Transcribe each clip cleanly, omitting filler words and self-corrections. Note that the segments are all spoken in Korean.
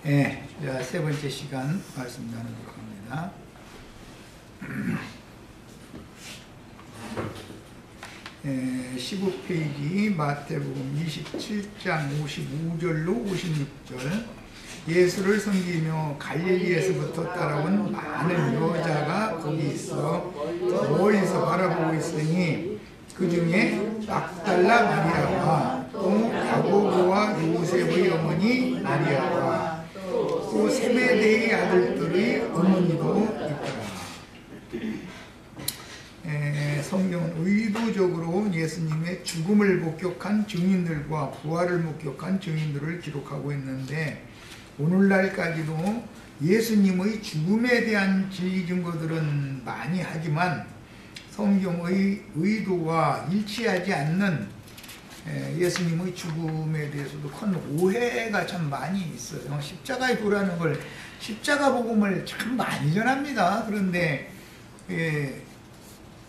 네, 자, 세 번째 시간 말씀 나누도록 합니다. 네, 15페이지 마태복음 27장 55절로 56절. 예수를 섬기며 갈릴리에서부터 따라온 많은 여자가 거기 있어 멀리서 바라보고 있으니 그 중에 막달라 마리아와 또 야고보와 요셉의 어머니 마리아와 또 세베대의 아들들의 어머니도 있더라. 성경은 의도적으로 예수님의 죽음을 목격한 증인들과 부활을 목격한 증인들을 기록하고 있는데, 오늘날까지도 예수님의 죽음에 대한 진리 증거들은 많이 하지만 성경의 의도와 일치하지 않는 예수님의 죽음에 대해서도 큰 오해가 참 많이 있어요. 십자가의 도라는 걸, 십자가 복음을 참 많이 전합니다. 그런데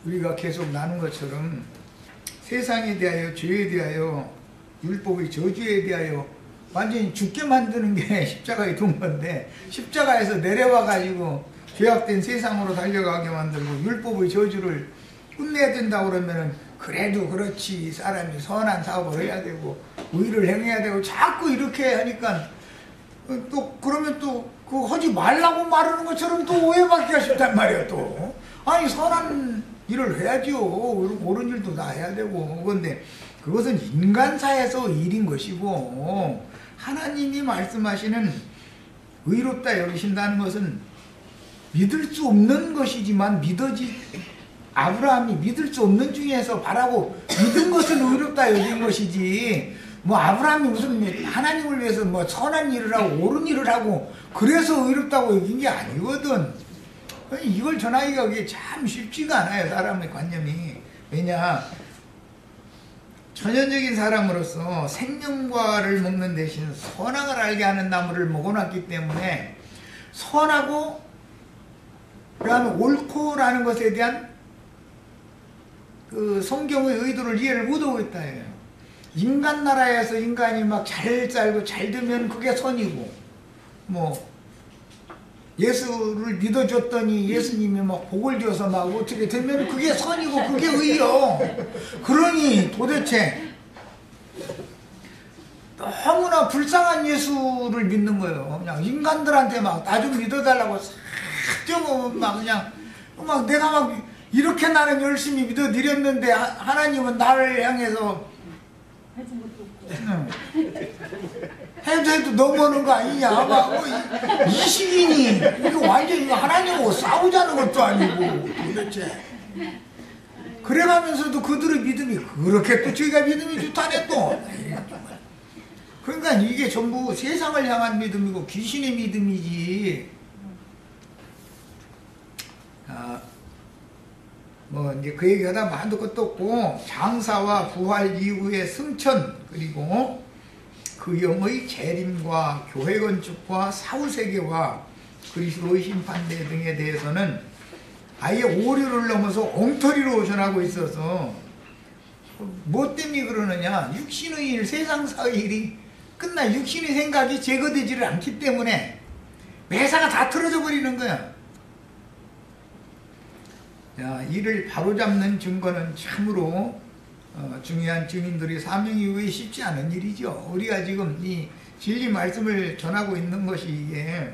우리가 계속 나눈 것처럼 세상에 대하여, 죄에 대하여, 율법의 저주에 대하여 완전히 죽게 만드는 게 십자가의 돈 건데, 십자가에서 내려와 가지고 죄악된 세상으로 달려가게 만들고 율법의 저주를 끝내야 된다고 그러면은, 그래도 그렇지, 사람이 선한 사업을 해야 되고 의를 행해야 되고 자꾸 이렇게 하니까 또 그러면 또 그 하지 말라고 말하는 것처럼 또 오해받기가 쉽단 말이야. 또 아니, 선한 일을 해야지요. 옳은 일도 다 해야 되고. 그런데 그것은 인간사에서 일인 것이고, 하나님이 말씀하시는 의롭다 여기신다는 것은 믿을 수 없는 것이지만 아브라함이 믿을 수 없는 중에서 바라고 믿은 것은 의롭다 여긴 것이지, 뭐 아브라함이 무슨 하나님을 위해서 뭐 선한 일을 하고 옳은 일을 하고 그래서 의롭다고 여긴 게 아니거든. 이걸 전하기가 그게 참 쉽지가 않아요, 사람의 관념이. 왜냐, 천연적인 사람으로서 생명과를 먹는 대신 선악을 알게 하는 나무를 먹어놨기 때문에 선하고 그 다음에 옳고라는 것에 대한 그 성경의 의도를 이해를 못하고 있다 해요. 인간 나라에서 인간이 막 잘 살고 잘 되면 그게 선이고, 뭐 예수를 믿어줬더니 예수님이 막 복을 줘서 막 어떻게 되면 그게 선이고 그게 의요. 그러니 도대체 너무나 불쌍한 예수를 믿는 거예요. 그냥 인간들한테 막 나 좀 믿어달라고 싹 막 그냥 막 내가 막 이렇게 나는 열심히 믿어드렸는데 하나님은 나를 향해서 해도 넘어오는 거 아니냐. 막 이 시기니 이거 완전히 이거 하나님하고 싸우자는 것도 아니고 도대체. 그래가면서도 그들의 믿음이 그렇게 또 저희가 믿음이 좋다네 또. 그러니까 이게 전부 세상을 향한 믿음이고 귀신의 믿음이지. 뭐 이제 그 얘기하다 만도 것도 없고, 장사와 부활 이후의 승천, 그리고 그 영의 재림과 교회 건축과 사후세계와 그리스도의 심판대 등에 대해서는 아예 오류를 넘어서 엉터리로 전하고 있어서, 뭐 때문에 그러느냐, 육신의 일, 세상사의 일이 끝나 육신의 생각이 제거되지를 않기 때문에 매사가 다 틀어져 버리는 거야. 자, 이를 바로잡는 증거는 참으로 중요한 증인들이 사명 이후에 쉽지 않은 일이죠. 우리가 지금 이 진리 말씀을 전하고 있는 것이 이게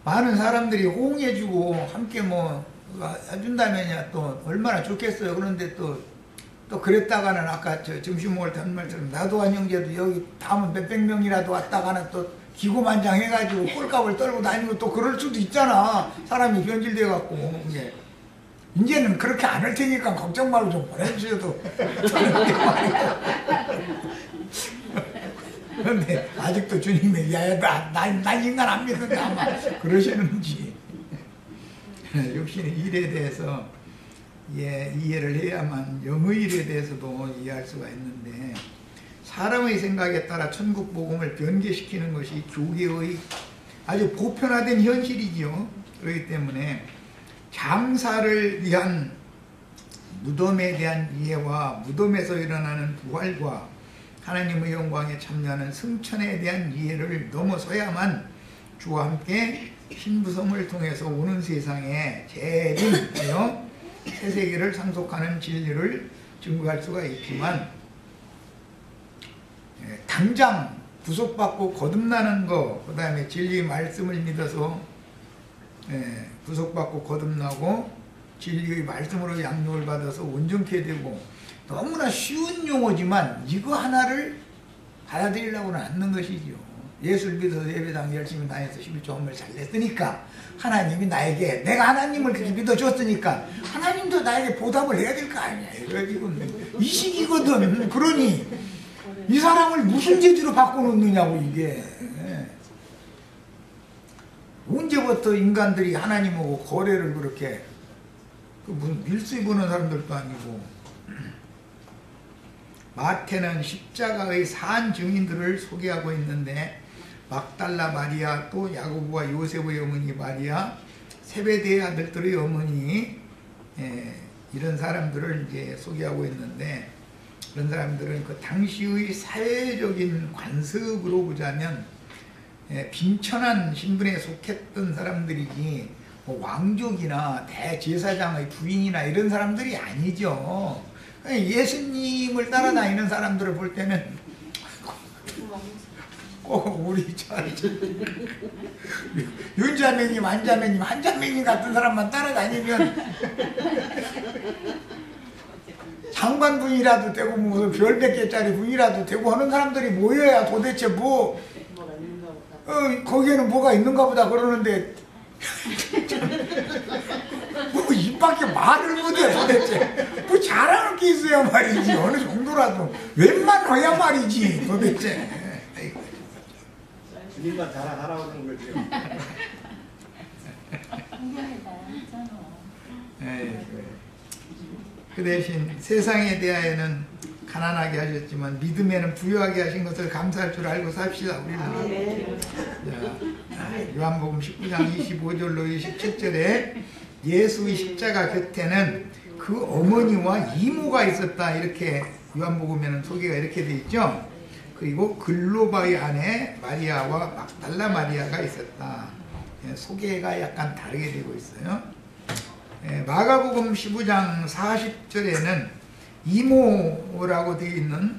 많은 사람들이 호응해주고 함께 뭐 해준다면야 또 얼마나 좋겠어요. 그런데 또 그랬다가는 아까 저 점심 먹을 때 한 말처럼 나도한 형제도 여기 다음은 몇백 명이라도 왔다가는 또 기고만장해가지고 꼴값을 떨고 다니고 또 그럴 수도 있잖아. 사람이 변질돼갖고. 이제는 그렇게 안 할 테니까 걱정 말고 좀 보내주셔도 그런데 아직도 주님이 난 인간 안 믿는다 아마 그러시는지. 육신의 일에 대해서 이해를 해야만 영의 일에 대해서도 이해할 수가 있는데, 사람의 생각에 따라 천국 복음을 변개시키는 것이 교계의 아주 보편화된 현실이지요. 그렇기 때문에 장사를 위한 무덤에 대한 이해와 무덤에서 일어나는 부활과 하나님의 영광에 참여하는 승천에 대한 이해를 넘어서야만 주와 함께 신부성을 통해서 오는 세상에 재림하여 새 세계를 상속하는 진리를 증거할 수가 있지만, 당장 구속받고 거듭나는 거, 그 다음에 진리의 말씀을 믿어서 구속받고 거듭나고 진리의 말씀으로 양육을 받아서 온전케 되고, 너무나 쉬운 용어지만 이거 하나를 받아들이려고는 않는 것이죠. 예수를 믿어서 예배당 열심히 다녀서 11조 헌물 잘 냈으니까 하나님이 나에게, 내가 하나님을 그렇게 믿어줬으니까 하나님도 나에게 보답을 해야 될 거 아니야. 이 시기거든. 그러니 이 사람을 무슨 죄지로 바꿔놓느냐고. 이게 언제부터 인간들이 하나님하고 거래를 그렇게, 무슨 밀수입 보는 사람들도 아니고. 마태는 십자가의 산 증인들을 소개하고 있는데, 막달라 마리아, 또 야고보와 요셉의 어머니 마리아, 세베대의 아들들의 어머니, 이런 사람들을 이제 소개하고 있는데, 그런 사람들은 그 당시의 사회적인 관습으로 보자면 빈천한 신분에 속했던 사람들이지, 뭐 왕족이나 대제사장의 부인이나 이런 사람들이 아니죠. 예수님을 따라다니는 사람들을 볼 때는 꼭 우리 윤자매님, 한자매님, 한자매님 같은 사람만 따라다니면 장관 부인이라도 되고 무슨 별 100개짜리 부인이라도 되고 하는 사람들이 모여야 도대체 거기에는 뭐가 있는가 보다 그러는데 뭐 입밖에 말을 못해 도대체. 뭐 잘하는 게 있어야 말이지. 어느 정도라도 웬만해야 말이지 도대체. 주님만 자랑하라고 그런 거죠. 그 대신 세상에 대하여는 가난하게 하셨지만 믿음에는 부유하게 하신 것을 감사할 줄 알고 삽시다. 우리는. 요한복음 19장 25절로 27절에 예수의 십자가 곁에는 그 어머니와 이모가 있었다. 이렇게 요한복음에는 소개가 이렇게 되어 있죠. 그리고 글로바의 아내 마리아와 막달라 마리아가 있었다. 소개가 약간 다르게 되고 있어요. 마가복음 15장 40절에는 이모라고 되어 있는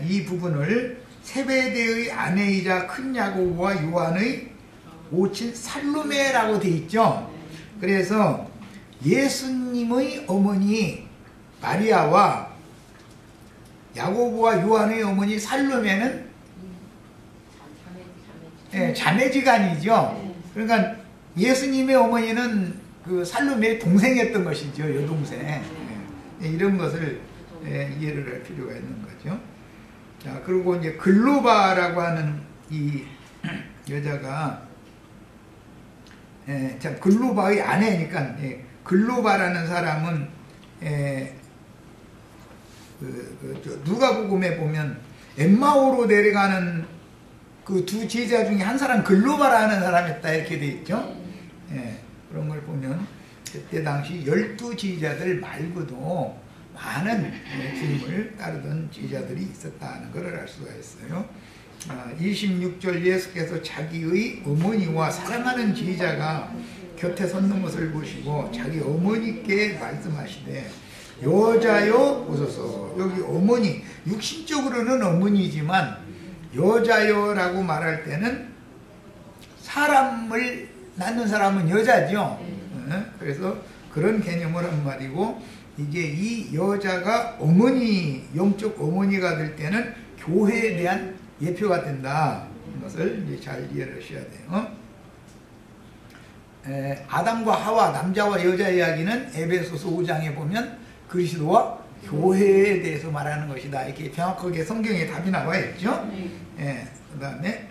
이 부분을 세베대의 아내이자 큰 야고보와 요한의 모친 살로메라고 되어 있죠. 그래서 예수님의 어머니 마리아와 야고보와 요한의 어머니 살로메는 자매지간이죠. 그러니까 예수님의 어머니는 그 살로메의 동생이었던 것이죠. 여동생. 이런 것을 이해를 할 필요가 있는 거죠. 자, 그리고 이제 글로바라고 하는 이 여자가 참 글로바의 아내니까, 글로바라는 사람은 누가복음에 보면 엠마오로 내려가는 그 두 제자 중에 한 사람 글로바라는 사람이었다 이렇게 돼 있죠. 그런 걸 보면 그때 당시 12제자들 말고도 많은 주님을 따르던 제자들이 있었다는 것을 알 수가 있어요. 26절 예수께서 자기의 어머니와 사랑하는 제자가 곁에 섰는 것을 보시고 자기 어머니께 말씀하시되 여자여 오소서. 여기 어머니, 육신적으로는 어머니지만 여자여라고 말할 때는 사람을 낳는 사람은 여자죠. 그래서 그런 개념을 한 말이고, 이제 이 여자가 어머니, 영적 어머니가 될 때는 교회에 대한 예표가 된다. 이것을 이제 잘 이해를 하셔야 돼요. 아담과 하와, 남자와 여자 이야기는 에베소서 5장에 보면 그리스도와 교회에 대해서 말하는 것이다. 이렇게 정확하게 성경에 답이 나와 있죠. 그 다음에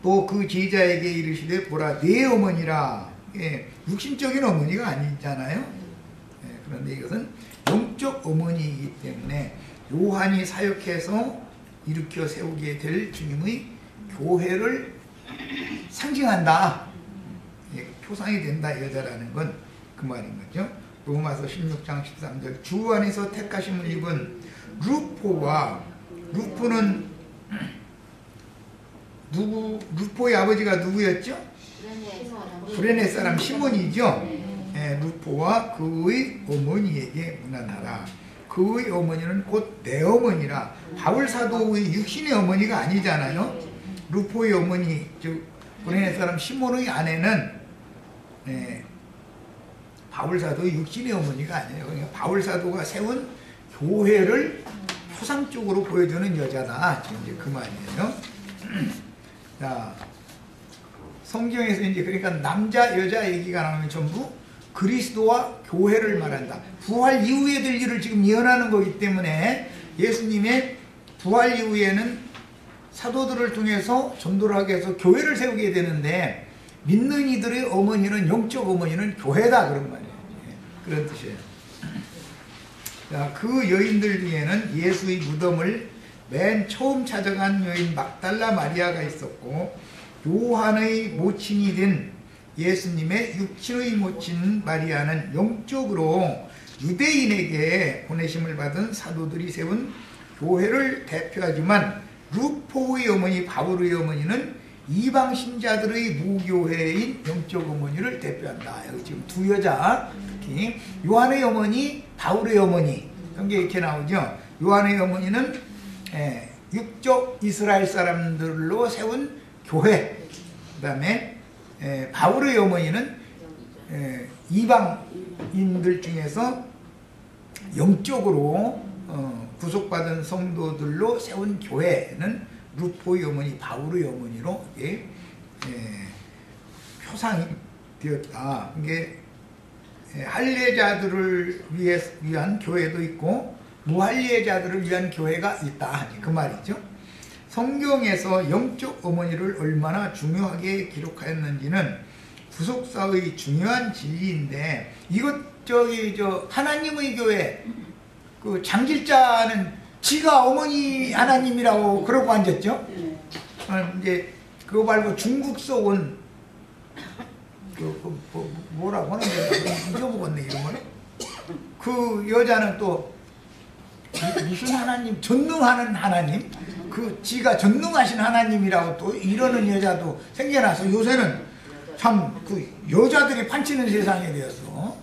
또 그 제자에게 이르시되 보라 네 어머니라. 육신적인 어머니가 아니잖아요. 그런데 이것은 영적 어머니이기 때문에 요한이 사역해서 일으켜 세우게 될 주님의 교회를 상징한다. 표상이 된다 여자라는 건 그 말인 거죠. 로마서 16장 13절 주 안에서 택하심을 입은 루포는 루포의 아버지가 누구였죠? 구레네 사람 시몬이죠. 루포와 그의 어머니에게 문안하라. 그의 어머니는 곧 내 어머니라. 바울 사도의 육신의 어머니가 아니잖아요. 루포의 어머니, 즉 구레네 사람 시몬의 아내는 바울 사도의 육신의 어머니가 아니에요. 그러니까 바울 사도가 세운 교회를 표상적으로 보여주는 여자다. 지금 이제 그 말이에요. 자, 성경에서 이제 그러니까 남자 여자 얘기가 나오면 전부 그리스도와 교회를 말한다. 부활 이후에 될 일을 지금 예언하는 거기 때문에 예수님의 부활 이후에는 사도들을 통해서 전도를 하게 해서 교회를 세우게 되는데 믿는 이들의 어머니는 영적 어머니는 교회다 그런 말이에요. 그런 뜻이에요. 자, 그 여인들 중에는 예수의 무덤을 맨 처음 찾아간 여인 막달라 마리아가 있었고 요한의 모친이 된 예수님의 육신의 모친 마리아는 영적으로 유대인에게 보내심을 받은 사도들이 세운 교회를 대표하지만 루포의 어머니 바울의 어머니는 이방 신자들의 무교회인 영적 어머니를 대표한다. 여기 지금 두 여자, 특히 요한의 어머니, 바울의 어머니 성경에 이렇게 나오죠. 요한의 어머니는 육적 이스라엘 사람들로 세운 교회, 그 다음에 바울의 어머니는 이방인들 중에서 영적으로 구속받은 성도들로 세운 교회는 루포의 어머니, 바울의 어머니로 표상이 되었다. 이게 할례자들을 위한 교회도 있고 무할례자들을 위한 교회가 있다. 그 말이죠. 성경에서 영적 어머니를 얼마나 중요하게 기록하였는지는 구속사의 중요한 진리인데 이것 하나님의 교회 그 장질자는 지가 어머니 하나님이라고 그러고 앉았죠. 이제 그거 말고 중국서 온 뭐라고 하는데 잊어먹었네 이름을. 그 여자는 또 무슨 하나님, 전능하는 하나님, 그 지가 전능하신 하나님이라고 또 이러는 여자도 생겨나서 요새는 참 그 여자들이 판치는 세상이 되었어.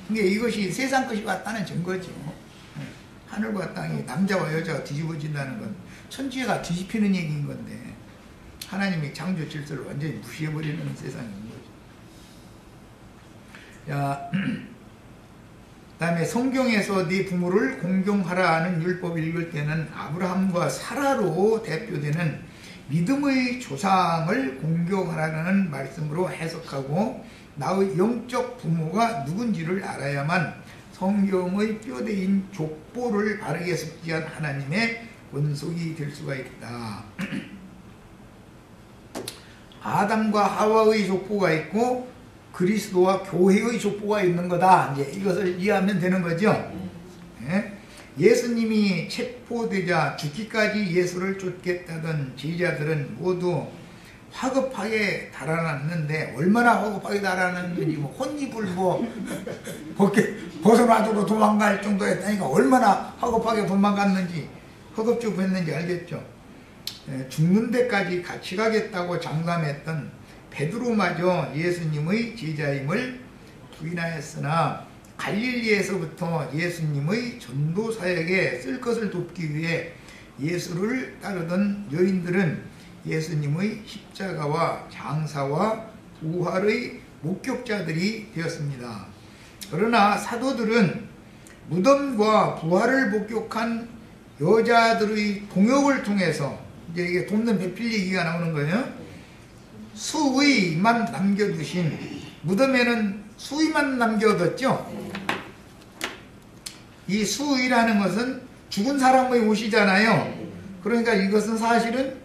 근데 이것이 세상 것이 왔다는 증거죠. 하늘과 땅이 남자와 여자가 뒤집어진다는 건 천지가 뒤집히는 얘기인 건데 하나님이 창조 질서를 완전히 무시해버리는 세상인 거죠. 자, 다음에 성경에서 네 부모를 공경하라 하는 율법을 읽을 때는 아브라함과 사라로 대표되는 믿음의 조상을 공경하라는 말씀으로 해석하고 나의 영적 부모가 누군지를 알아야만 성경의 뼈대인 족보를 바르게 습지한 하나님의 원속이 될 수가 있다. 아담과 하와의 족보가 있고 그리스도와 교회의 족보가 있는 거다. 이제 이것을 이해하면 되는 거죠. 예수님이 체포되자 죽기까지 예수를 쫓겠다던 제자들은 모두 화급하게 달아났는데 얼마나 화급하게 달아났는지 혼입을 벗어놔두고 도망갈 정도였다니까 얼마나 화급하게 도망갔는지 허겁지겁했는지 알겠죠. 죽는 데까지 같이 가겠다고 장담했던 베드로마저 예수님의 제자임을 부인하였으나 갈릴리에서부터 예수님의 전도 사역에 쓸 것을 돕기 위해 예수를 따르던 여인들은 예수님의 십자가와 장사와 부활의 목격자들이 되었습니다. 그러나 사도들은 무덤과 부활을 목격한 여자들의 동역을 통해서 이제 이게 돕는 배필 얘기가 나오는 거예요. 수의만 남겨두신 무덤에는 수의만 남겨뒀죠. 이 수의라는 것은 죽은 사람의 옷이잖아요. 그러니까 이것은 사실은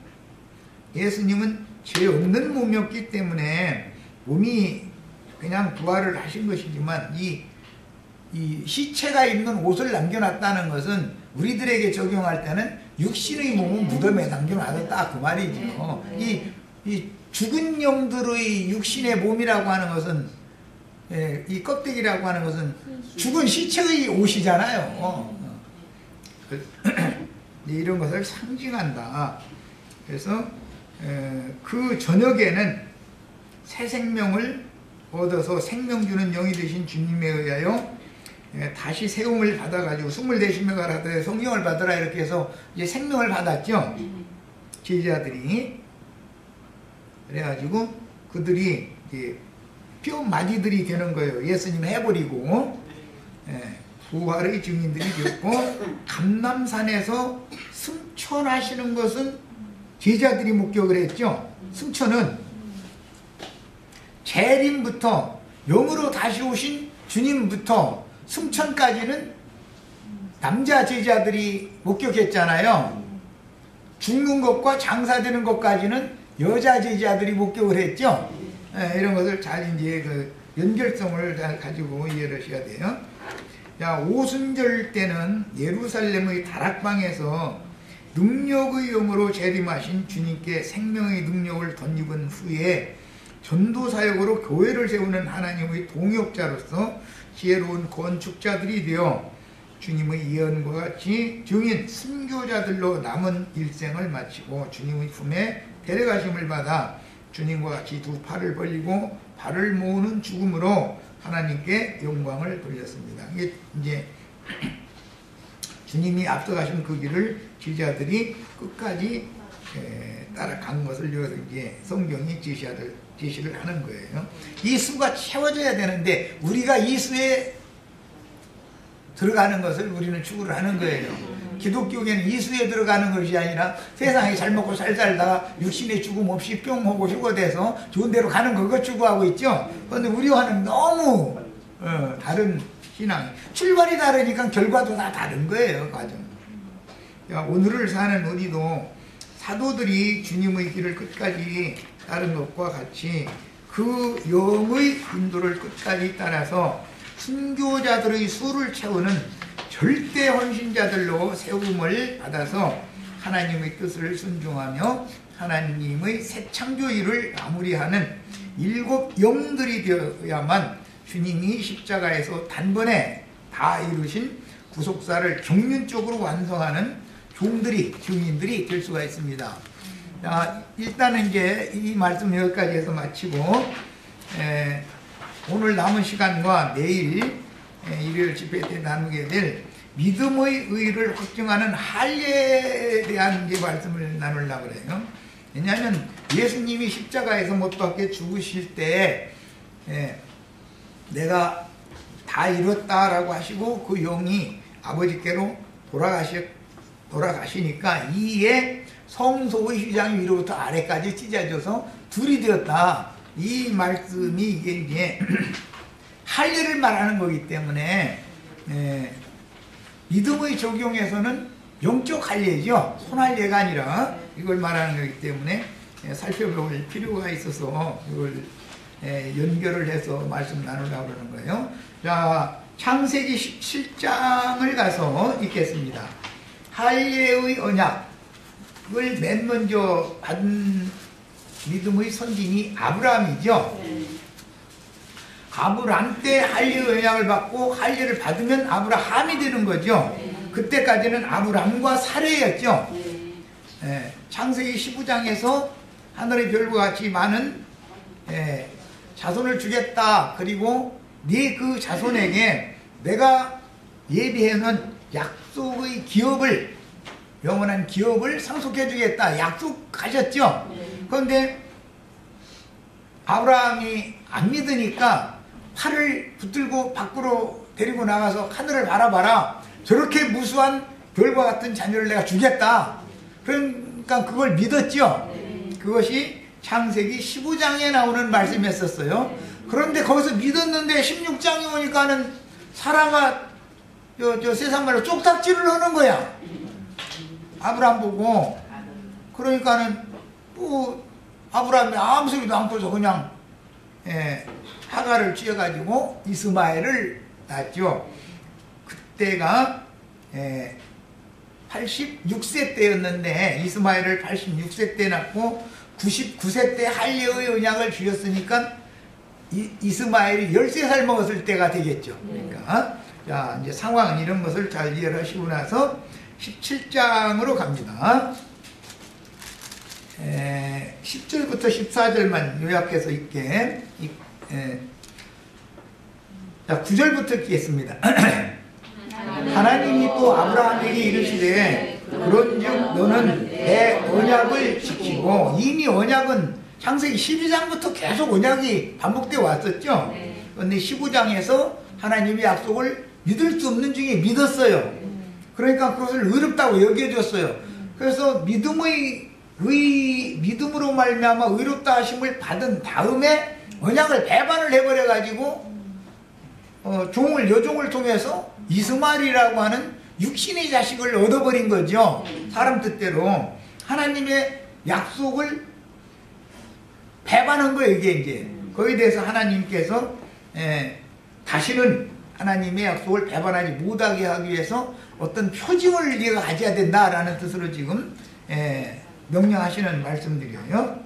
예수님은 죄 없는 몸이었기 때문에 몸이 그냥 부활을 하신 것이지만 이 시체가 입는 옷을 남겨놨다는 것은 우리들에게 적용할 때는 육신의 몸은 무덤에 남겨놨다 그 말이죠. 이 죽은 영들의 육신의 몸이라고 하는 것은 이 껍데기라고 하는 것은 죽은 시체의 옷이잖아요. 이런 것을 상징한다. 그래서 그 저녁에는 새 생명을 얻어서 생명 주는 영이 되신 주님에 의하여 다시 세움을 받아가지고 24시며 가라 성령을 받으라 이렇게 해서 이제 생명을 받았죠. 제자들이. 그래가지고 그들이 이제 뼈마디들이 되는 거예요. 예수님 해버리고 부활의 증인들이 되었고 감람산에서 승천하시는 것은 제자들이 목격을 했죠. 승천은 재림부터 영으로 다시 오신 주님부터 승천까지는 남자 제자들이 목격했잖아요. 죽는 것과 장사되는 것까지는 여자 제자들이 목격을 했죠. 이런 것을 잘 이제 그 연결성을 잘 가지고 이해를 하셔야 돼요. 자, 오순절 때는 예루살렘의 다락방에서 능력의 영으로 재림하신 주님께 생명의 능력을 덧입은 후에 전도사역으로 교회를 세우는 하나님의 동역자로서 지혜로운 건축자들이 되어 주님의 예언과 같이 증인 순교자들로 남은 일생을 마치고 주님의 품에 데려가심을 받아 주님과 같이 두 팔을 벌리고 발을 모으는 죽음으로 하나님께 영광을 돌렸습니다. 이게 이제 주님이 앞서가신 그 길을 제자들이 끝까지 따라간 것을 여기서 이제 성경이 제시를 하는 거예요. 이 수가 채워져야 되는데 우리가 이 수에 들어가는 것을 우리는 추구를 하는 거예요. 기독교계는 이 수에 들어가는 것이 아니라 세상에 잘 먹고 잘 살다가 육신의 죽음 없이 뿅 하고 휴거돼서 좋은 데로 가는 그거 추구하고 있죠. 그런데 우리와는 너무 다른 신앙, 출발이 다르니까 결과도 다 다른 거예요. 과정. 오늘을 사는 우리도 사도들이 주님의 길을 끝까지 따른 것과 같이 그 영의 인도를 끝까지 따라서 순교자들의 수를 채우는 절대 헌신자들로 세움을 받아서 하나님의 뜻을 순종하며 하나님의 새 창조일을 마무리하는 7 영들이 되어야만 주님이 십자가에서 단번에 다 이루신 구속사를 경륜적으로 완성하는 종들이, 증인들이 될 수가 있습니다. 자, 일단은 이제 이 말씀 여기까지 해서 마치고 오늘 남은 시간과 내일 일요일 집회 때 나누게 될 믿음의 의를 확증하는 할례에 대한 이제 말씀을 나누려고 그래요. 왜냐하면 예수님이 십자가에서 못 박혀 죽으실 때 내가 다 이뤘다라고 하시고 그 영이 아버지께로 돌아가시니까 이에 성소의 휘장이 위로부터 아래까지 찢어져서 둘이 되었다. 이 말씀이 이게 할례를 말하는 거기 때문에 믿음의 적용에서는 영적 할례죠. 손할례가 아니라 이걸 말하는 거기 때문에 살펴볼 필요가 있어서 이걸 연결을 해서 말씀 나누려고 그러는 거예요. 자, 창세기 17장을 가서 읽겠습니다. 할례의 언약을 맨 먼저 받은 믿음의 선진이 아브라함이죠. 아브라함 때 할례의 언약을 받고 할례를 받으면 아브라함이 되는 거죠. 그때까지는 아브라함과 사레였죠. 창세기 15장에서 하늘의 별과 같이 많은 자손을 주겠다. 그리고 네 그 자손에게 내가 예비해놓은 약속의 기업을, 영원한 기업을 상속해 주겠다. 약속하셨죠. 그런데 아브라함이 안 믿으니까 팔을 붙들고 밖으로 데리고 나가서 하늘을 바라봐라. 저렇게 무수한 별과 같은 자녀를 내가 주겠다. 그러니까 그걸 믿었죠. 그것이 창세기 15장에 나오는 말씀이었어요. 그런데 거기서 믿었는데 16장에 오니까는 사라가 저 세상 말로 쪽닥질을 하는 거야. 아브라함 보고. 그러니까는 또 아브라함이 아무 소리도 않고서 그냥 하가를 쥐어가지고 이스마엘을 낳았죠. 그때가 86세 때였는데 이스마엘을 86세 때 낳고 99세 때 할례의 언약을 주셨으니까 이스마엘이 13살 먹었을 때가 되겠죠. 그러니까 자, 이제 상황은 이런 것을 잘 이해를 하시고 나서 17장으로 갑니다. 10절부터 14절만 요약해서 읽게. 자, 9절부터 읽겠습니다. 하나님이 또 아브라함에게 이르시되 그런즉 너는 내 언약을 지키고, 이미 언약은 창세기 12장부터 계속 언약이 반복되어 왔었죠. 그런데 19장에서 하나님의 약속을 믿을 수 없는 중에 믿었어요. 그러니까 그것을 의롭다고 여겨줬어요. 그래서 믿음으로 말미암아 의롭다 하심을 받은 다음에 언약을 배반을 해버려 가지고 여종을 통해서 이스마엘이라고 하는 육신의 자식을 얻어버린 거죠. 사람 뜻대로 하나님의 약속을 배반한 거예요. 이게 이제 거기에 대해서 하나님께서 다시는 하나님의 약속을 배반하지 못하게 하기 위해서 어떤 표징을 네가 가져야 된다라는 뜻으로 지금 명령하시는 말씀들이에요.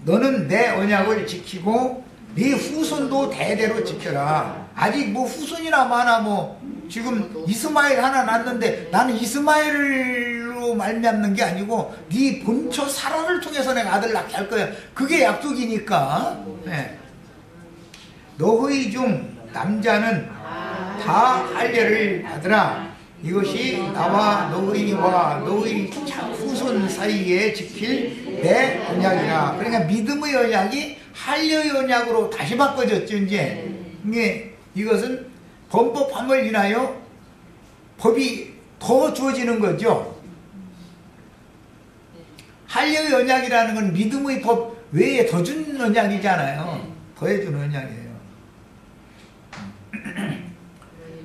너는 내 언약을 지키고 네 후손도 대대로 지켜라. 아직 뭐 후손이나 많아, 뭐 지금 이스마엘 하나 낳았는데 나는 이스마엘로 말미암는 게 아니고 네 본처 사라를 통해서 내가 아들 낳게 할 거야. 그게 약속이니까. 너희 중 남자는 다 할례를 받으라. 이것이 나와 너희와 너희 후손 사이에 지킬 내 언약이라. 그러니까 믿음의 언약이 할례의 언약으로 다시 바꿔졌죠. 이제 이것은 범법함을 인하여 법이 더 주어지는 거죠. 할례의 언약이라는 건 믿음의 법 외에 더 준 언약이잖아요. 더해준 언약이에요.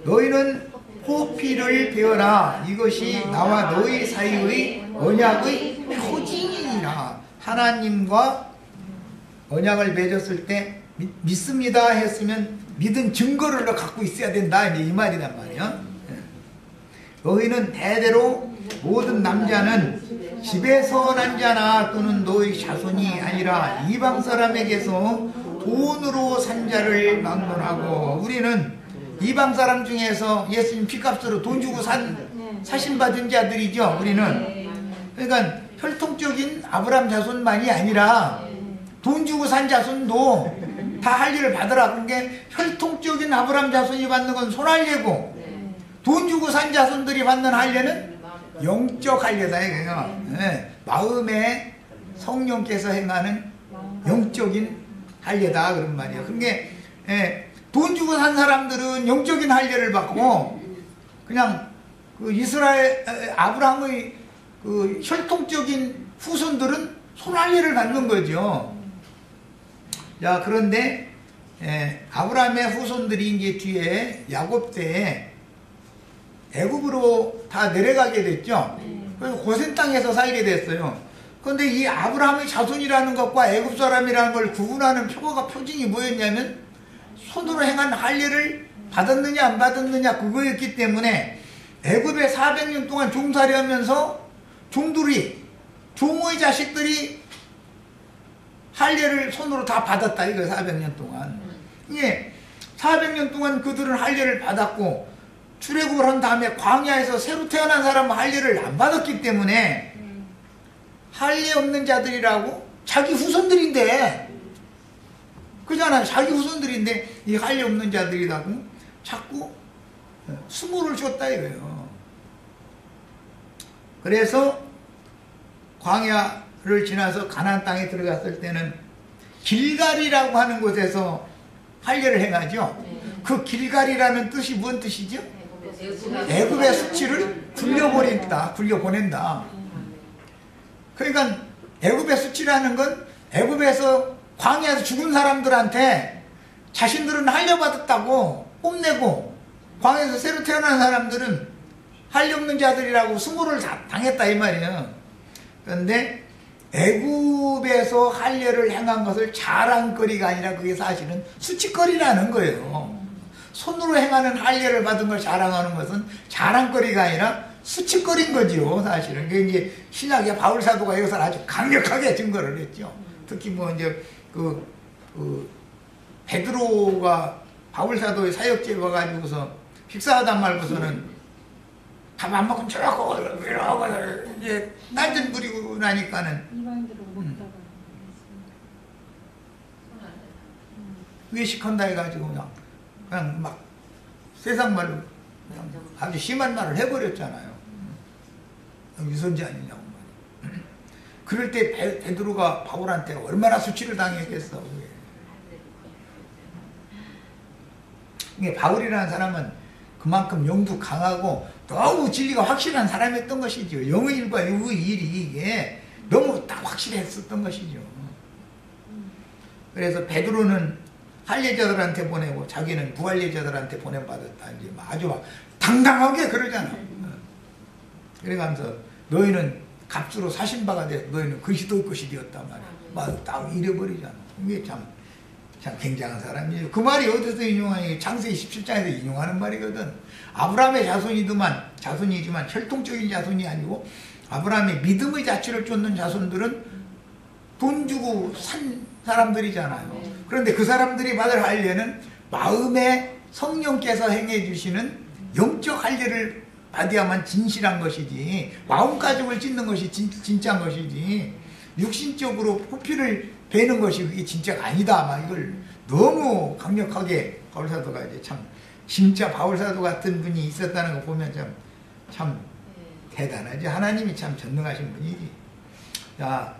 너희는 호피를 베어라. 이것이 나와 너희 사이의 언약의 표징이니라. 하나님과 언약을 맺었을 때 믿습니다 했으면 믿은 증거를 갖고 있어야 된다, 이제 이 말이란 말이야. 너희는 대대로 모든 남자는 집에서 난 자나 또는 너희 자손이 아니라 이방 사람에게서 돈으로 산 자를 막론하고, 우리는 이방 사람 중에서 예수님 피값으로 돈 주고 사신받은 자들이죠. 우리는. 그러니까 혈통적인 아브라함 자손만이 아니라 돈 주고 산 자손도 다 할례를 받으라. 그런 게 혈통적인 아브라함 자손이 받는 건 손할례고, 돈 주고 산 자손들이 받는 할례는 영적 할례다. 마음에 성령께서 행하는 영적인 할례다, 그런 말이에요. 그게 돈 주고 산 사람들은 영적인 할례를 받고, 그냥 그 이스라엘 아브라함의 그 혈통적인 후손들은 손할례를 받는 거죠. 자, 그런데 아브라함의 후손들이 이제 뒤에 야곱 때에 애굽으로 다 내려가게 됐죠. 그래서 고센 땅에서 살게 됐어요. 그런데 이 아브라함의 자손이라는 것과 애굽 사람이라는 걸 구분하는 표징이 뭐였냐면, 손으로 행한 할례를 받았느냐 안 받았느냐 그거였기 때문에 애굽에 400년 동안 종살이 하면서 종의 자식들이 할례를 손으로 다 받았다, 이거 400년 동안. 예, 400년 동안 그들은 할례를 받았고, 출애굽을 한 다음에 광야에서 새로 태어난 사람은 할례를 안 받았기 때문에 할례 없는 자들이라고, 자기 후손들인데, 그잖아, 자기 후손들인데 이 할례 없는 자들이라고 자꾸 수모를 줬다 이거예요. 그래서 광야를 지나서 가나안 땅에 들어갔을 때는 길갈이라고 하는 곳에서 할례를 행하죠. 그 길갈이라는 뜻이 뭔 뜻이죠? 애굽의 수치를 굴려보낸다. 그러니까 애굽의 수치라는 건 애굽에서 광야에서 죽은 사람들한테 자신들은 할례 받았다고 뽐내고, 광야에서 새로 태어난 사람들은 할례 없는 자들이라고 수모를 당했다, 이 말이에요. 그런데 애굽에서 할례를 행한 것을 자랑거리가 아니라 그게 사실은 수치거리라는 거예요. 손으로 행하는 할례를 받은 걸 자랑하는 것은 자랑거리가 아니라 수치거리인 거죠, 사실은. 그게 이제 신약의 바울 사도가 이것을 아주 강력하게 증거를 했죠. 특히 뭐 이제 그 그 베드로가 바울사도의 사역지에 와가지고서 식사하다 말고서는 밥 안 먹고 저러고 이제 딴짓 부리고 나니까는 이방인들은 먹다가 외식한다 해가지고 그냥 막 세상 말로 그냥 아주 심한 말을 해버렸잖아요. 유선지 아니냐고 말이야. 그럴 때 베드로가 바울한테 얼마나 수치를 당했겠어. 이게 바울이라는 사람은 그만큼 영도 강하고 너무 진리가 확실한 사람이었던 것이죠. 영의 일과 육의 일이 이게 너무 딱 확실했었던 것이죠. 그래서 베드로는 할례자들한테 보내고 자기는 무할례자들한테 보내받았다. 이제 아주 막 당당하게 그러잖아. 그래가면서 너희는 값으로 사신 바가 돼. 너희는 그리스도의 것이 되었단 말이야. 막 딱 잃어버리잖아. 이게 참 굉장한 사람이에요. 그 말이 어디서 인용하니? 창세기 17장에서 인용하는 말이거든. 아브라함의 자손이지만 혈통적인 자손이 아니고 아브라함의 믿음의 자취를 쫓는 자손들은 돈 주고 산 사람들이잖아요. 그런데 그 사람들이 받을 할례는 마음에 성령께서 행해 주시는 영적 할례를 받아야만 진실한 것이지, 마음가짐을 찢는 것이 진짜인 것이지, 육신적으로 포피를 베는 것이 그게 진짜가 아니다. 막 이걸 너무 강력하게 바울사도가 이제 참 진짜 바울사도 같은 분이 있었다는 거 보면 참 대단하지. 하나님이 참 전능하신 분이지. 자,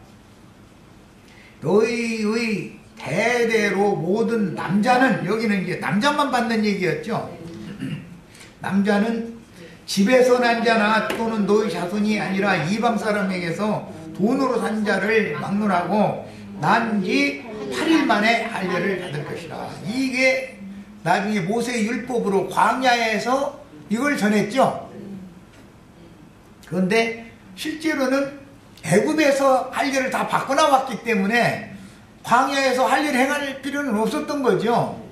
너희의 대대로 모든 남자는, 여기는 이제 남자만 받는 얘기였죠. 남자는 집에서 난 자나 또는 너희 자손이 아니라 이방 사람에게서 돈으로 산 자를 막론하고 난 지 8일 만에 할례를 받을 것이라. 이게 나중에 모세의 율법으로 광야에서 이걸 전했죠. 그런데 실제로는 애굽에서 할례를 다 받고 나왔기 때문에 광야에서 할례를 행할 필요는 없었던 거죠.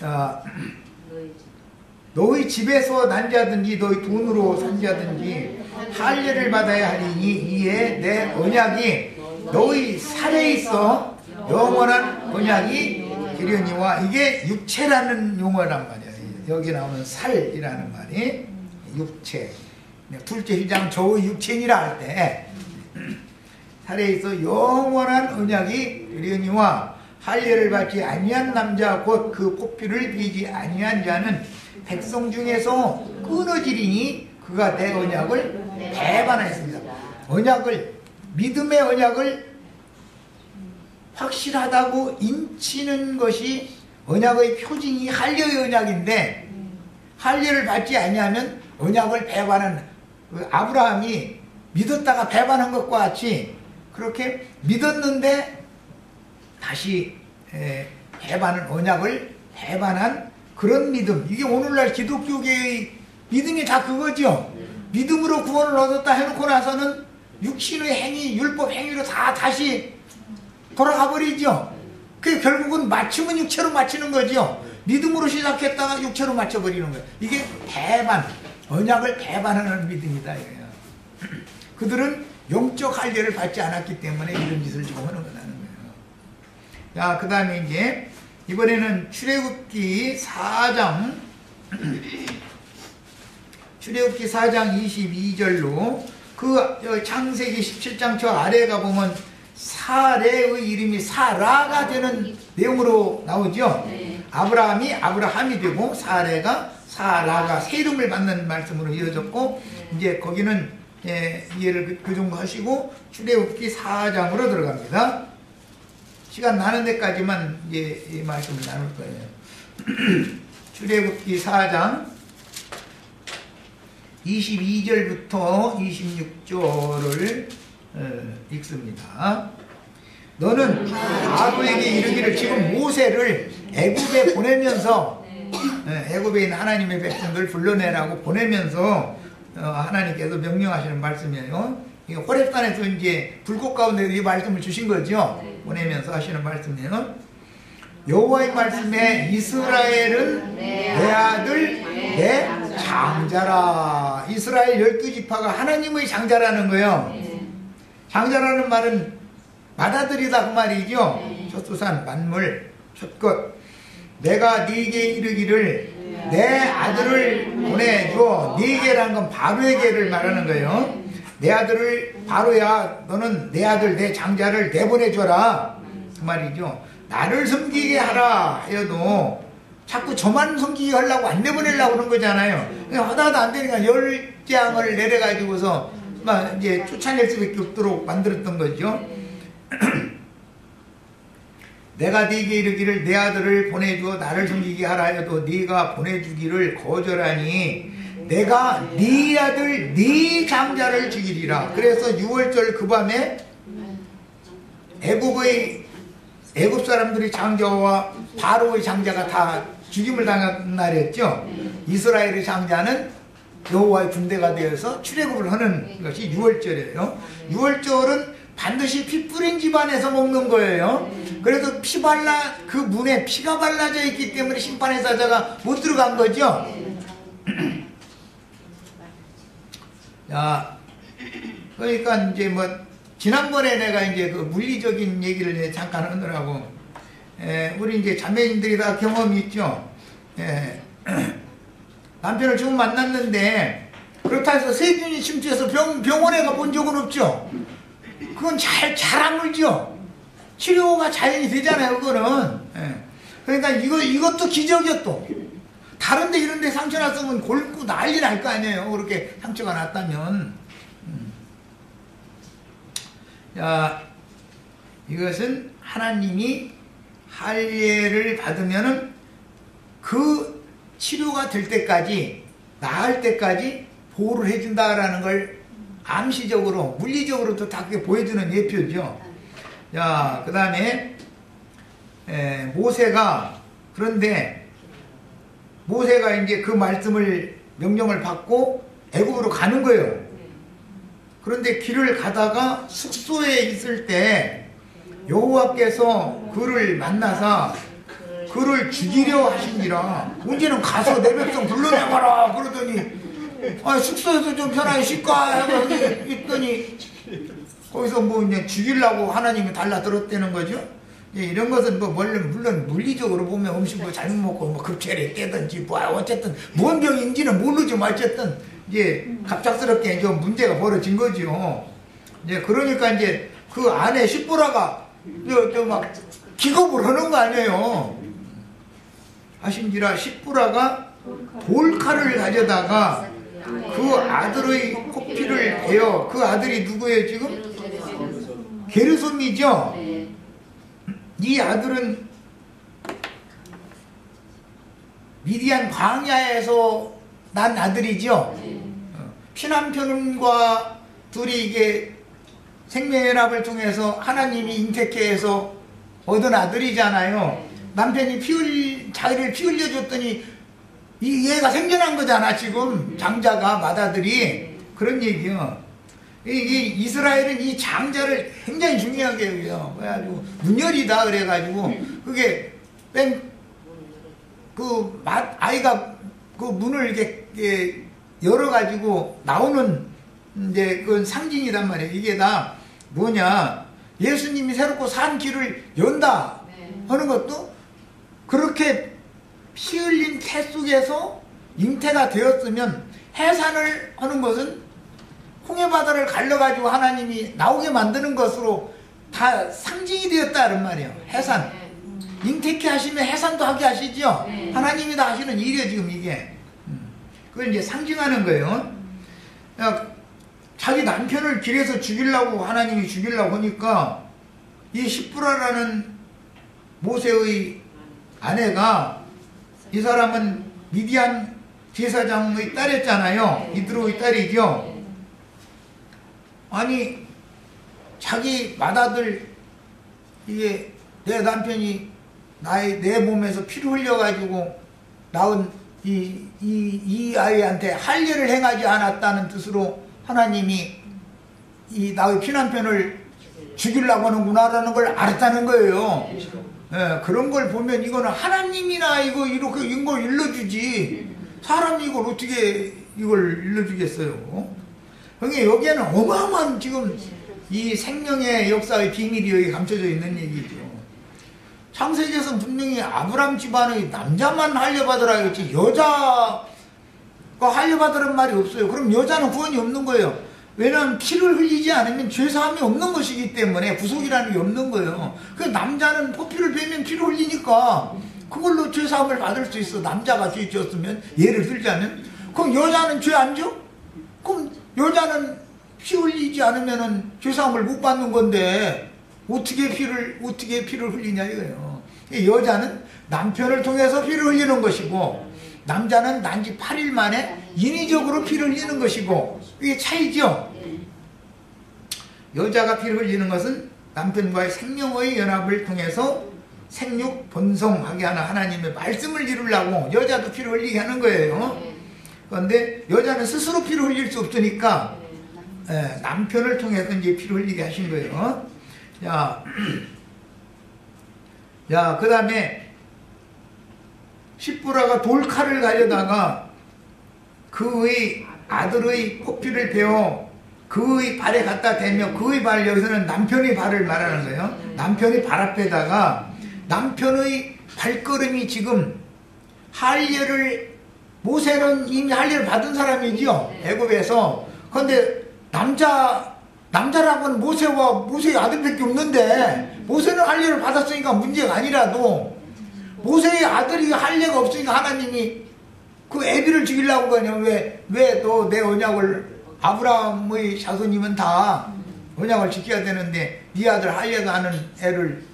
자, 너희 집에서 난 자든지 너희 돈으로 산 자든지 할례를 받아야 하리니 이에 내 언약이 너희 살에 있어 영원한 언약이 되려니와. 이게 육체라는 용어란 말이에요. 여기 나오는 살이라는 말이 육체. 둘째 휘장 저의 육체니라 할 때 살에 있어 영원한 언약이 되려니와 할례를 받지 아니한 남자 곧 그 포피를 비지 아니한 자는 백성 중에서 끊어지리니 그가 내 언약을 배반하였습니다. 언약을, 믿음의 언약을 확실하다고 인치는 것이 언약의 표징이 할례의 언약인데, 할례를 받지 아니하면 언약을 배반하는, 아브라함이 믿었다가 배반한 것과 같이 그렇게 믿었는데 다시 배반은, 언약을 배반한 그런 믿음. 이게 오늘날 기독교계의 믿음이 다 그거죠. 믿음으로 구원을 얻었다 해놓고 나서는 육신의 행위, 율법 행위로 다 다시 돌아가 버리죠. 그 결국은 맞춤은 육체로 맞추는 거죠. 믿음으로 시작했다가 육체로 맞춰버리는 거예요. 이게 배반, 언약을 배반하는 믿음이다 이거예요. 그들은 영적 할례를 받지 않았기 때문에 이런 짓을 지금 하는 거라는 거예요. 자, 그 다음에 이제 이번에는 출애굽기 4장 출애굽기 4장 22절로 그 창세기 17장 저 아래 가보면 사레의 이름이 사라가 되는 내용으로 나오죠. 아브라함이 아브라함이 되고 사레가 사라가 새 이름을 받는 말씀으로 이어졌고, 이제 거기는 이해를 그 정도 하시고 출애굽기 4장으로 들어갑니다. 시간 나는 데까지만 이제 이 말씀을 나눌 거예요. 출애굽기 4장 22절부터 26절을 읽습니다. 너는 바로에게 이르기를, 지금 모세를 애굽에 보내면서 애굽에 있는 하나님의 백성들 불러내라고 보내면서 하나님께서 명령하시는 말씀이에요. 호렙산에서 이제 불꽃 가운데 이 말씀을 주신 거죠. 보내면서 하시는 말씀이에요. 여호와의 말씀에 이스라엘은 내 아들 내 장자라. 이스라엘 12지파가 하나님의 장자라는 거예요. 장자라는 말은 맏아들이다 그 말이죠. 첫 만물 첫것. 내가 네게 이르기를 내 아들을 보내줘. 네게라는 건 바로에게를 말하는 거예요. 내 아들을 바로야 너는 내 아들 내 장자를 내보내줘라 그 말이죠. 나를 섬기게 하라 하여도 자꾸 저만 섬기게 하려고 안 내보내려고 그런 거잖아요. 하다도 안 되니까 10장을 내려가지고서 막 이제 쫓아낼 수밖에 없도록 만들었던 거죠. 내가 네게 이르기를 내 아들을 보내주어 나를 섬기게 하라 하여도 네가 보내주기를 거절하니 내가 네 아들 네 장자를 죽이리라. 그래서 6월절 그 밤에 애굽 사람들이 장자와 바로의 장자가 다 죽임을 당한 날이었죠. 이스라엘의 장자는 여호와의 군대가 되어서 출애굽을 하는 것이 6월절이에요. 6월절은 반드시 피 뿌린 집안에서 먹는 거예요. 그래서 그 문에 피가 발라져 있기 때문에 심판의 사자가 못 들어간 거죠. 자, 그러니까 이제 뭐 지난번에 내가 이제 그 물리적인 얘기를 잠깐 하느라고, 우리 이제 자매님들이 다 경험이 있죠. 남편을 지금 만났는데 그렇다 해서 세균이 침투해서 병원에 가본 적은 없죠. 그건 잘 아물죠. 치료가 자연히 되잖아요, 그거는. 그러니까 이것도 기적이야 또. 다른데 이런데 상처 났으면 골고 난리 날 거 아니에요. 그렇게 상처가 났다면. 자, 이것은 하나님이 할례를 받으면은 그 치료가 될 때까지, 나을 때까지 보호를 해준다라는 걸 암시적으로, 물리적으로도 다 그렇게 보여주는 예표죠. 자, 그 다음에 모세가, 그런데 모세가 이제 그 말씀을, 명령을 받고 애굽으로 가는 거예요. 그런데 길을 가다가 숙소에 있을 때 여호와께서 그를 만나서 그를 죽이려 하시니라. 문제는 가서 내 백성 불러내봐라 그러더니, 숙소에서 좀 편하게 쉴까 하고 있더니 거기서 뭐 이제 죽이려고 하나님이 달라들었다는 거죠. 이런 것은 뭐 물론 물리적으로 보면 음식 뭐 잘못 먹고 뭐 급체를 떼든지 뭐 어쨌든 뭔 병인지는 모르지만 어쨌든 이제 갑작스럽게 좀 문제가 벌어진 거죠. 이제 그러니까 이제 그 안에 시보라가 막 기겁을 하는 거 아니에요. 하신지라 시보라가 돌칼을 가져다가 그 아들의 코피를 베어, 그 아들이 누구예요 지금? 게르솜이죠. 이 아들은 미디안 광야에서 난 아들이죠. 피남편과 둘이 이게 생명연합을 통해서 하나님이 인택해 해서 얻은 아들이잖아요. 남편이 자기를 피 흘려줬더니 얘가 생겨난 거잖아 지금. 장자가 맏아들이. 그런 얘기요. 이스라엘은 이 장자를 굉장히 중요하게 해요. 그래가지고 문열이다 그래가지고 그게 아이가 그 문을 이렇게 열어가지고 나오는 이제 그건 상징이란 말이에요. 이게 다 뭐냐, 예수님이 새롭고 산 길을 연다 하는 것도 그렇게 피 흘린 태 속에서 잉태가 되었으면, 해산을 하는 것은 홍해바다를 갈라가지고 하나님이 나오게 만드는 것으로 다 상징이 되었다는 말이에요. 해산. 잉태케 하시면 해산도 하게 하시죠. 하나님이 다 하시는 일이에요 지금 이게. 그걸 이제 상징하는 거예요. 자기 남편을 길에서 죽이려고, 하나님이 죽이려고 하니까 이 시프라라는 모세의 아내가, 이 사람은 미디안 제사장의 딸이었잖아요. 이드로의 딸이죠. 아니 자기 맏아들, 이게 내 남편이 내 몸에서 피를 흘려가지고 낳은 이 아이한테 할례를 행하지 않았다는 뜻으로 하나님이 이 나의 피남편을 죽이려고 하는구나라는 걸 알았다는 거예요. 그런 걸 보면 이거는 하나님이나 이렇게 이걸 일러주지, 사람이 이걸 어떻게 이걸 일러주겠어요. 그러니까 여기에는 어마어마한 지금 이 생명의 역사의 비밀이 여기 감춰져 있는 얘기죠. 창세기에서는 분명히 아브람 집안의 남자만 할례받으라 했지 여자가 할례받으라는 말이 없어요. 그럼 여자는 구원이 없는 거예요. 왜냐하면 피를 흘리지 않으면 죄사함이 없는 것이기 때문에 구속이라는 게 없는 거예요. 그 남자는 포피를 베면 피를 흘리니까 그걸로 죄사함을 받을 수 있어. 남자가 죄 지었으면 예를 들자면. 그럼 여자는 죄 안 져? 그럼 여자는 피 흘리지 않으면 죄사함을 못 받는 건데 어떻게 피를 흘리냐 이거예요. 여자는 남편을 통해서 피를 흘리는 것이고 남자는 단지 8일 만에 인위적으로 피를 흘리는 것이고 이게 차이죠. 여자가 피를 흘리는 것은 남편과의 생명의 연합을 통해서 생육 번성하게 하는 하나님의 말씀을 이루려고 여자도 피를 흘리게 하는 거예요. 그런데 여자는 스스로 피를 흘릴 수 없으니까 남편을 통해서 이제 피를 흘리게 하신 거예요. 자, 그 다음에 십부라가 돌칼을 가져다가 그의 아들의 포피를 베어 그의 발에 갖다 대며 그의 발, 여기서는 남편의 발을 말하는 거예요. 남편의 발 앞에다가 남편의 발걸음이 지금 할례를, 모세는 이미 할례를 받은 사람이죠, 애굽에서. 그런데 남자라고는 모세의 아들밖에 없는데 모세는 할례를 받았으니까 문제가 아니라도 모세의 아들이 할례가 없으니까 하나님이 그 애비를 죽이려고 하냐. 왜 또 내 언약을, 아브라함의 자손이면 다 언약을 지켜야 되는데 네 아들 할례도 하는 애를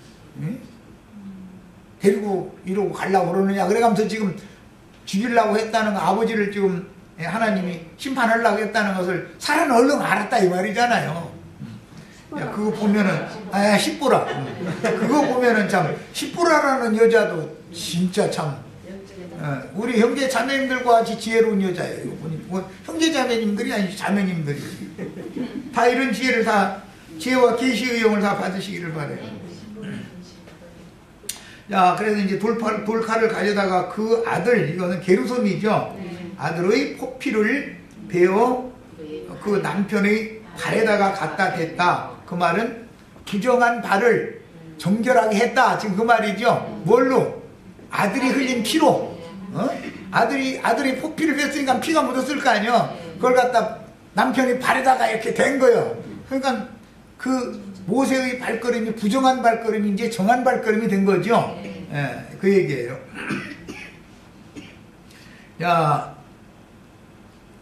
데리고 이러고 가려고 그러느냐. 그래가면서 지금 죽이려고 했다는 거, 아버지를 지금 하나님이 심판하려고 했다는 것을 사라는 얼른 알았다 이 말이잖아요. 야, 그거 보면은 십보라, 그거 보면은 참 십보라라는 여자도 진짜 참 우리 형제 자매님들과 같이 지혜로운 여자예요. 이거 보니 뭐 형제 자매님들이 아니지 자매님들이 다 이런 지혜를 다, 지혜와 계시의 영을 다 받으시기를 바래요. 자, 그래서 이제 돌칼을 가져다가 그 아들, 이거는 게르솜이죠, 아들의 포피를 베어 그 남편의 발에다가 갖다 댔다. 그 말은 부정한 발을 정결하게 했다, 지금 그 말이죠. 뭘로? 아들이 흘린 피로. 아들이 포피를 뺐으니까 피가 묻었을 거 아니에요. 그걸 갖다 남편이 발에다가 이렇게 댄 거예요. 그러니까 그 모세의 발걸음이 부정한 발걸음이 이제 정한 발걸음이 된 거죠. 그 얘기예요. 야,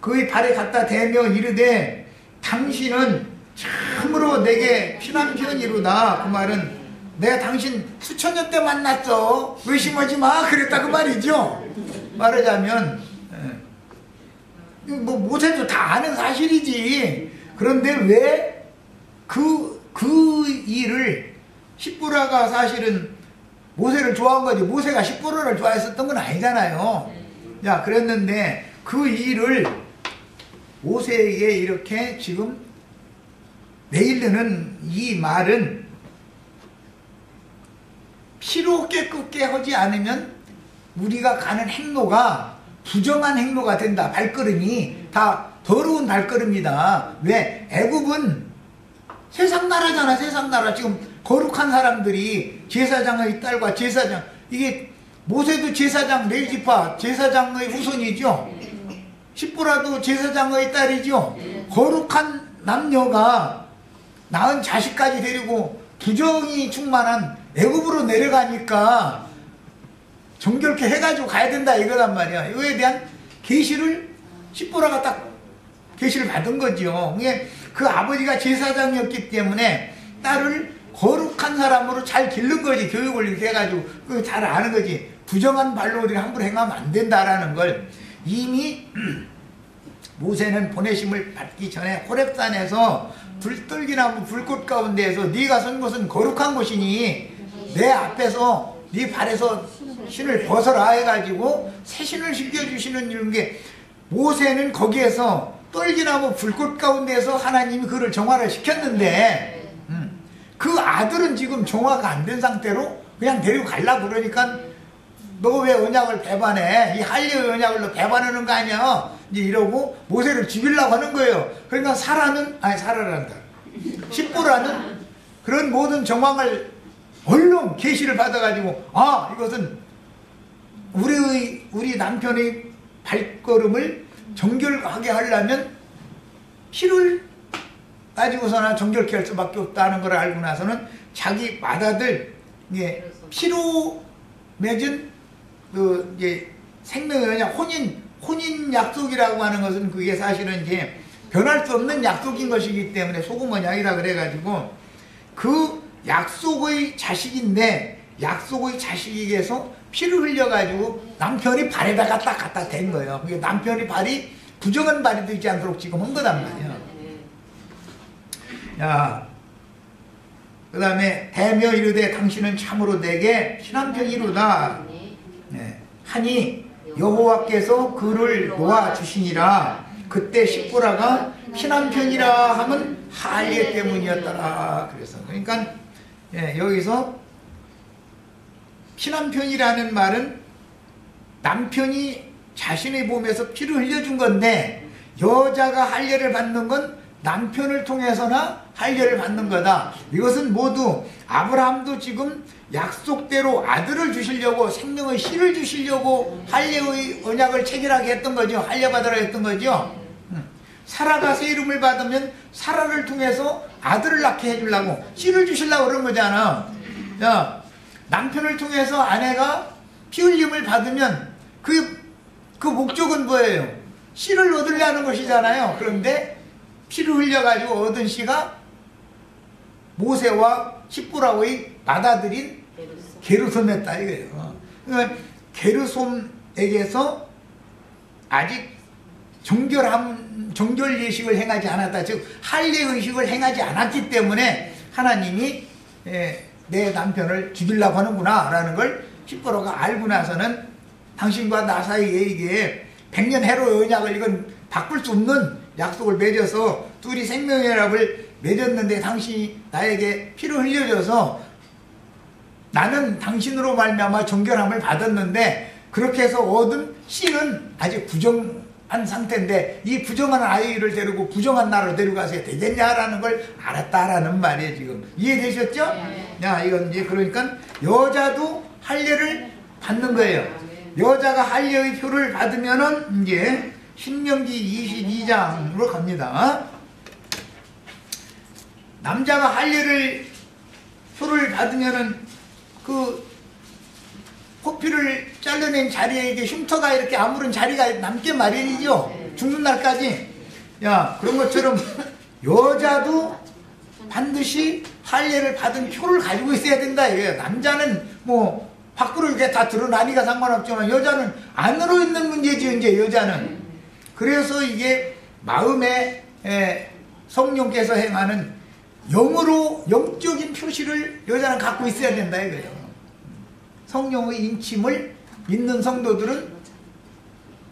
그의 발에 갖다 대며 이르되 당신은 참으로 내게 피난편이로다. 그 말은 내가 당신 수천 년 때 만났어, 의심하지 마, 그랬다 그 말이죠. 말하자면 뭐 모세도 다 아는 사실이지. 그런데 왜 그 일을, 십부라가 사실은 모세를 좋아한 거지 모세가 십부라를 좋아했었던 건 아니잖아요. 야, 그랬는데 그 일을 모세에게 이렇게 지금 내일르는 이 말은 피로 깨끗게 하지 않으면 우리가 가는 행로가 부정한 행로가 된다. 발걸음이 다 더러운 발걸음이다. 왜? 애굽은 세상 나라잖아. 세상 나라. 지금 거룩한 사람들이 제사장의 딸과 제사장, 이게 모세도 제사장, 레위지파 제사장의 후손이죠. 십부라도 제사장의 딸이죠. 거룩한 남녀가 낳은 자식까지 데리고 부정이 충만한 애굽으로 내려가니까 정결케 해가지고 가야 된다 이거란 말이야. 이거에 대한 계시를 십부라가 딱 계시를 받은 거죠. 그 아버지가 제사장이었기 때문에 딸을 거룩한 사람으로 잘 기른 거지. 교육을 이렇게 해가지고 그거 잘 아는 거지. 부정한 발로 우리가 함부로 행하면 안 된다라는 걸 이미 모세는 보내심을 받기 전에 호렙산에서 불떨기나무 불꽃 가운데에서 네가 선 곳은 거룩한 곳이니 내 앞에서 네 발에서 신을 벗어라 해가지고 새 신을 신겨주시는 이런 게, 모세는 거기에서 떨기나무 불꽃 가운데에서 하나님이 그를 정화를 시켰는데 그 아들은 지금 정화가 안 된 상태로 그냥 데리고 가려고 그러니까 너 왜 언약을 배반해? 이 할례의 언약을 너 배반하는 거 아니야? 이제 이러고 모세를 죽이려고 하는 거예요. 그러니까 사라란다. 십보라는 그런 모든 정황을 얼른 계시를 받아가지고 이것은 우리 남편의 발걸음을 정결하게 하려면 피를 가지고서나 정결케 할 수밖에 없다는 걸 알고 나서는 자기 맏아들 피로 맺은 그 이제 생명의 혼인 약속이라고 하는 것은 그게 사실은 이제 변할 수 없는 약속인 것이기 때문에 소금 언약이라 그래가지고 그 약속의 자식인데 약속의 자식에게서 피를 흘려가지고 남편이 발에다가 딱 갖다 댄 거예요. 그게 남편이 발이 부정한 발이 되지 않도록 지금 한 거단 말이야. 야, 그 다음에 대며 이르되 당신은 참으로 내게 친남편이로다. 하니 여호와께서 그를 놓아주시니라. 그때 십보라가 친남편이라 하면 할례 때문이었더라. 그래서 그러니까 여기서 친남편이라는 말은 남편이 자신의 몸에서 피를 흘려준 건데 여자가 할례를 받는 건 남편을 통해서나 할례를 받는 거다. 이것은 모두 아브라함도 지금 약속대로 아들을 주시려고 생명의 씨를 주시려고 할례의 언약을 체결하게 했던 거죠. 할례 받으라 했던 거죠. 사라가 새 이름을 받으면 사라를 통해서 아들을 낳게 해주려고 씨를 주시려고 그런 거잖아. 야, 남편을 통해서 아내가 피 흘림을 받으면 그 목적은 뭐예요? 씨를 얻으려는 것이잖아요. 그런데 피를 흘려가지고 얻은 씨가 모세와 십보라의 맏아들인 게르솜이었다 이거예요. 그러니까 게르솜에게서 아직 정결 예식을 행하지 않았다. 즉 할례 의식을 행하지 않았기 때문에 하나님이 내 남편을 죽이려고 하는구나 라는 걸 십보라가 알고 나서는 당신과 나 사이에 이게 100년 해로 언약을 이건 바꿀 수 없는 약속을 맺어서 둘이 생명의 연합을 맺었는데 당신이 나에게 피를 흘려줘서 나는 당신으로 말미암아 정결함을 받았는데 그렇게 해서 얻은 씨는 아직 부정한 상태인데 이 부정한 아이를 데리고 부정한 나라로 데려가서 되겠냐라는 걸 알았다라는 말이에요. 지금 이해되셨죠? 야, 이건 이제 그러니까 여자도 할례를 받는 거예요. 여자가 할례의 표를 받으면은 이제 신명기 22장으로 갑니다. 남자가 할례를 표를 받으면은 그 포피를 잘라낸 자리에 이게 흉터가 이렇게 아무런 자리가 남게 마련이죠. 죽는 날까지. 야, 그런 것처럼 여자도 반드시 할례를 받은 표를 가지고 있어야 된다 이거예요. 남자는 뭐 밖으로 이렇게 다 드러나니까 상관없지만 여자는 안으로 있는 문제지 이제 여자는. 그래서 이게 마음에 성령께서 행하는 영으로 영적인 표시를 여자는 갖고 있어야 된다 이거예요. 성령의 인침을 믿는 성도들은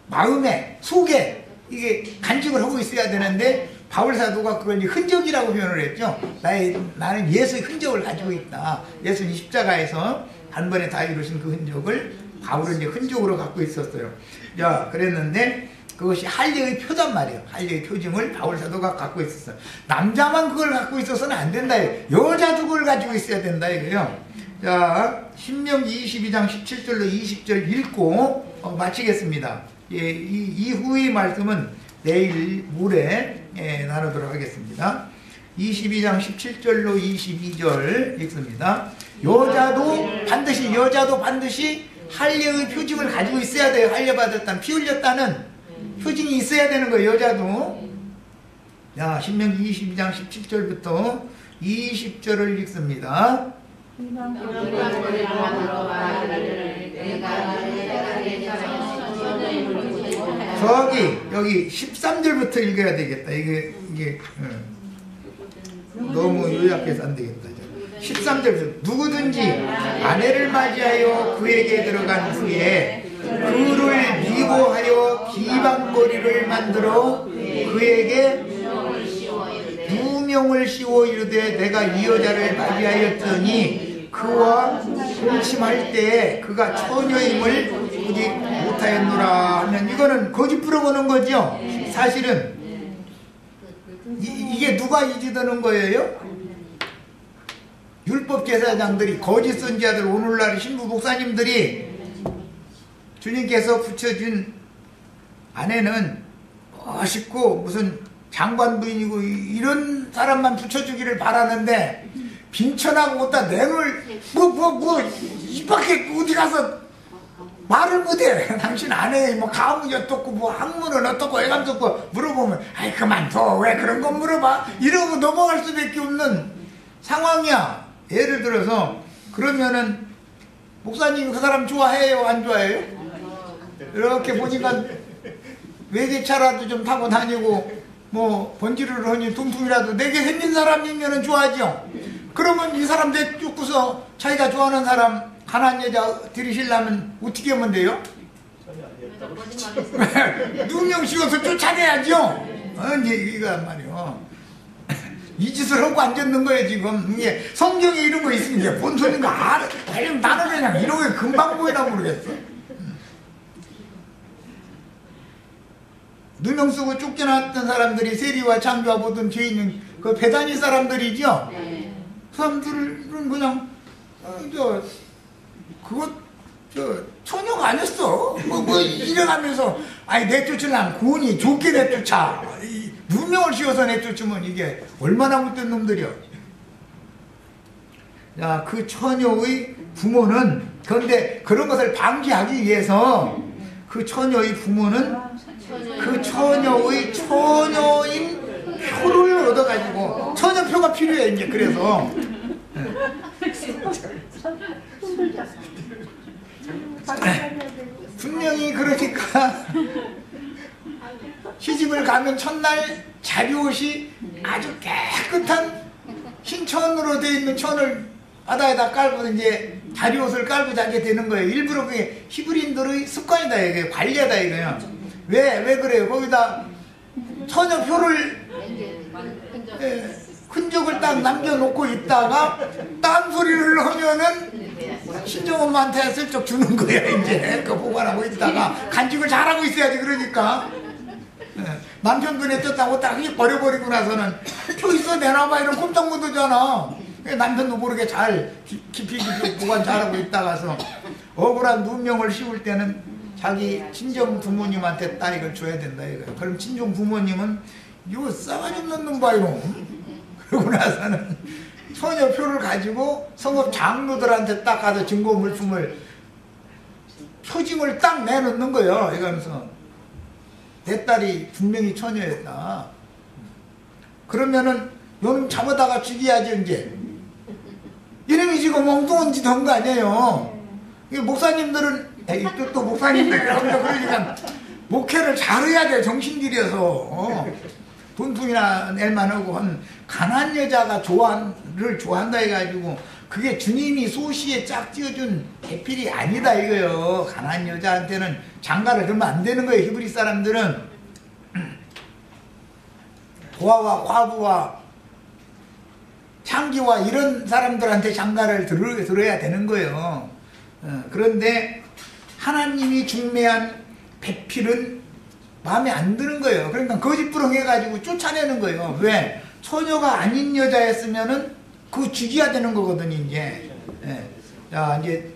마음에 속에 이게 간직을 하고 있어야 되는데 바울 사도가 그걸 흔적이라고 표현을 했죠. 나는 예수의 흔적을 가지고 있다. 예수님 십자가에서 단번에 다 이루신 그 흔적을 바울은 이제 흔적으로 갖고 있었어요. 자, 그랬는데 그것이 할례의 표단 말이에요. 할례의 표징을 바울 사도가 갖고 있었어요. 남자만 그걸 갖고 있어서는 안 된다. 여자도 그걸 가지고 있어야 된다 이거예요. 자, 신명기 22장 17절로 20절 읽고 마치겠습니다. 이후의 말씀은 내일 모레 나누도록 하겠습니다. 22장 17절로 22절 읽습니다. 여자도 반드시 할례의 표징을 가지고 있어야 돼요. 할례 받았다는, 피 흘렸다는 표징이 있어야 되는 거예요. 여자도. 자, 신명기 22장 17절부터 20절을 읽습니다. 여기 13절부터 읽어야 되겠다. 이게 너무 요약해서 안 되겠다. 13절 누구든지 아내를 맞이하여 그에게 들어간 후에 그를 미워하여 비방거리를 만들어 그에게 누명을 씌워 이르되 내가 이 여자를 맞이하였더니 그와 동침할 때에 그가 처녀임을 보지 못하였노라 하면 이거는 거짓 부러보는 거죠. 사실은 이게 누가 이지드는 거예요? 율법 제사장들이, 거짓 선지자들, 오늘날 신부 목사님들이 주님께서 붙여준 아내는 멋있고 무슨 장관 부인이고 이런 사람만 붙여주기를 바라는데, 빈천하고 어디다 내놓을 이 밖에 어디 가서 말을 못해. 당신 아내 뭐 가문이 어떻고 뭐 학문은 어떻고 애감 어떻고 물어보면 아이 그만둬, 왜 그런 거 물어봐, 이러고 넘어갈 수밖에 없는 상황이야. 예를 들어서 그러면은 목사님 그 사람 좋아해요, 안 좋아해요? 이렇게 보니까 외제차라도 좀 타고 다니고 뭐 번지를 하니 둥둥이라도 내게 생긴 사람이면 좋아하죠. 그러면 이 사람 내쫓고서 자기가 좋아하는 사람 가난한 여자 들이시려면 어떻게 하면 돼요? 누명 씌워서 쫓아내야죠. 이제 이거 말이요. 이 짓을 하고 앉았는 거예요 지금. 이게 성경에 이런 거 있으면 이게 뭔 소린가 알면 나는 그냥 이런 게 금방 보이나 모르겠어. 누명 쓰고 쫓겨났던 사람들이 세리와 창조와 모든 죄인은 그 베다니 사람들이죠. 그 사람들은 그냥 처녀가 아니었어. 이래가면서 아니 내쫓으려면 구원이 좋게 내쫓아. 누명을 씌워서 내쫓으면 이게 얼마나 못된 놈들이야. 자, 그 처녀의 부모는, 그런데 그런 것을 방지하기 위해서 그 처녀의 부모는 그 처녀의 처녀인 표를 얻어가지고, 처녀표가 필요해 이제. 그래서 분명히 그러니까 시집을 가면 첫날 자리옷이 아주 깨끗한 흰천으로 되어 있는 천을 바다에다 깔고 이제 자리옷을 깔고 자게 되는 거예요. 일부러 그게 히브리인들의 습관이다, 이게 관례다 이거요. 왜 그래요? 거기다 처녀표를 흔적을 딱 남겨놓고 있다가 딴소리를 하면은 신정엄마한테 슬쩍 주는 거야. 이제 그 보관하고 있다가 간직을 잘하고 있어야지. 그러니까 남편도 내쫓다고 딱 버려버리고 나서는 표 있어 내놔봐 이런 꼼짝 못 하잖아. 남편도 모르게 잘 깊이 보관 잘하고 있다가서 억울한 누명을 씌울 때는 자기 친정 부모님한테 딱 이걸 줘야 된다 이거야. 그럼 친정 부모님은 이거 싸가지 없는 놈 봐 이놈. 그러고 나서는 처녀표를 가지고 성읍 장로들한테 딱 가서 증거 물품을 표징을 딱 내놓는 거예요. 이러면서 내 딸이 분명히 처녀였다. 그러면은 너는 잡아다가 죽여야지 이제. 이놈이 지금 엉뚱한 짓 한 거 아니에요. 목사님들은 또 목사님들이라고 그러니까 목회를 잘해야 돼. 정신들여서 돈통이나 낼만 하고 한 가난한 여자가 좋아한다 해가지고 그게 주님이 소시에 짝 지어준 대필이 아니다 이거요. 가난한 여자한테는 장가를 들면 안 되는 거예요. 히브리 사람들은 고아와 과부와 창기와 이런 사람들한테 장가를 들어야 되는 거예요. 그런데 하나님이 중매한 배필은 마음에 안 드는 거예요. 그러니까 거짓부렁해가지고 쫓아내는 거예요. 왜? 처녀가 아닌 여자였으면은 그거 죽여야 되는 거거든요, 이제. 자, 이제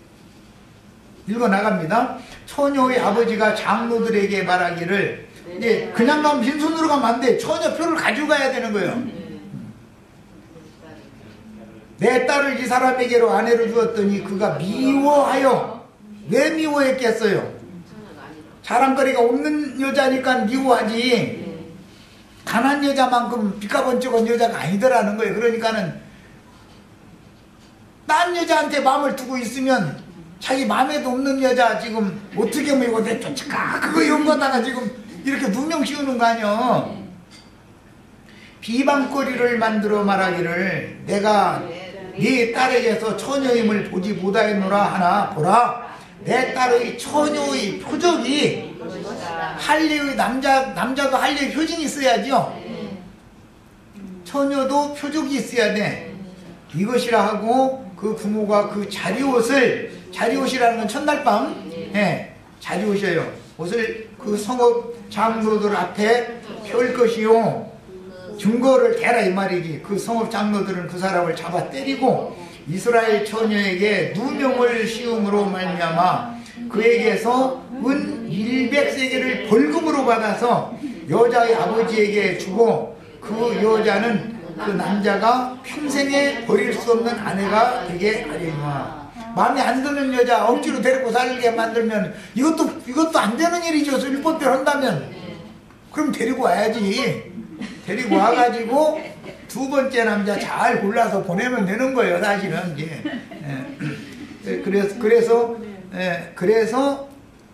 읽어 나갑니다. 처녀의 아버지가 장로들에게 말하기를, 이제 그냥 가면 빈손으로 가면 안 돼. 처녀표를 가지고 가야 되는 거예요. 내 딸을 이 사람에게로 아내로 주었더니 그가 미워하여. 왜 미워했겠어요? 자랑거리가 없는 여자니까 미워하지. 가난한 여자만큼 빚가번쩍한 여자가 아니더라는 거예요. 그러니까는 딴 여자한테 마음을 두고 있으면 자기 마음에도 없는 여자 지금 어떻게 하면 이거 내쫓을까? 그거 연거다가 지금 이렇게 누명 씌우는 거 아니야. 비방거리를 만들어 말하기를 내가 네 딸에게서 처녀임을 보지 못하였노라 하나 보라. 내 딸의 처녀의 표적이 할례의 남자도 할례의 표징이 있어야죠. 처녀도 표적이 있어야 돼. 이것이라 하고 그 부모가 그 자리옷이라는 건 첫날 밤 자리옷이에요. 옷을 그 성읍 장로들 앞에 펼 것이요. 증거를 대라 이 말이지. 그 성읍 장로들은 그 사람을 잡아 때리고 이스라엘 처녀에게 누명을 씌움으로 말미암아 그에게서 은 100세겔을 벌금으로 받아서 여자의 아버지에게 주고 그 여자는 그 남자가 평생에 버릴 수 없는 아내가 되게 하려니와. 마음에 안 드는 여자 억지로 데리고 살게 만들면 이것도 안 되는 일이죠. 율법대로 한다면. 그럼 데리고 와야지. 데리고 와가지고 두 번째 남자 잘 골라서 보내면 되는 거예요. 사실은 이제. 그래서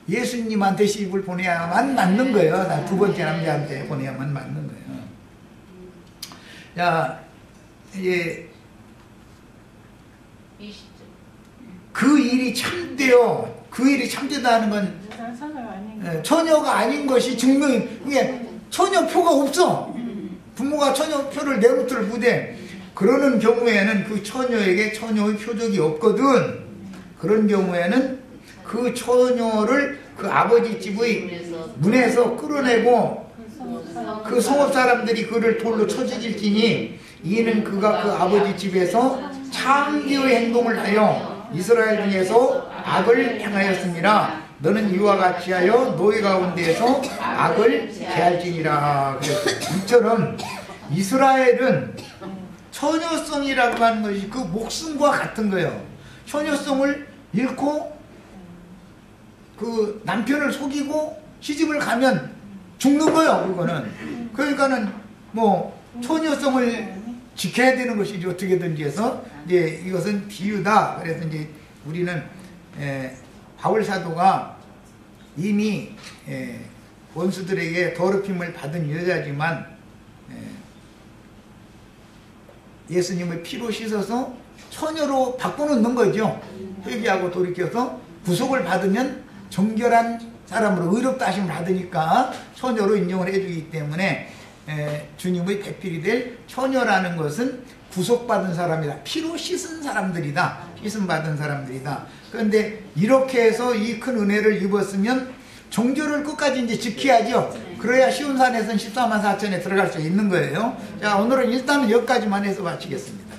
예수님한테 시집을 보내야만 맞는 거예요. 두 번째 남자한테 보내야만 맞는 거예요. 자, 이제 그 일이 참돼요. 그 일이 참되다는 건 처녀가 아닌 것이 증명이, 이게 처녀표가 없어. 부모가 처녀표를 내놓들 못해. 그러는 경우에는 그 처녀에게 처녀의 표적이 없거든. 그런 경우에는 그 처녀를 그 아버지 집의 문에서 끌어내고 그 성읍 사람들이 그를 돌로 쳐 죽일지니 이는 그가 그 아버지 집에서 창기의 행동을 하여 이스라엘 중에서 악을 행하였습니다. 너는 이와 같이 하여 노예 가운데에서 악을 제할지니라. 이처럼 이스라엘은 처녀성이라고 하는 것이 그 목숨과 같은 거예요. 처녀성을 잃고 그 남편을 속이고 시집을 가면 죽는 거예요. 그거는. 그러니까는 뭐 처녀성을 지켜야 되는 것이지 어떻게든지 해서 이제 이것은 비유다. 그래서 이제 우리는 바울 사도가 이미 원수들에게 더럽힘을 받은 여자지만 예수님의 피로 씻어서 처녀로 바꿔놓는 거죠. 회개하고 돌이켜서 구속을 받으면 정결한 사람으로 의롭다 하심을 받으니까 처녀로 인정을 해주기 때문에 주님의 배필이 될 처녀라는 것은 구속받은 사람이다. 피로 씻은 사람들이다. 씻음 받은 사람들이다. 그런데 이렇게 해서 이 큰 은혜를 입었으면 정결을 끝까지 이제 지켜야죠. 그래야 시온산에서는 14만 4천에 들어갈 수 있는 거예요. 자, 오늘은 일단은 여기까지만 해서 마치겠습니다.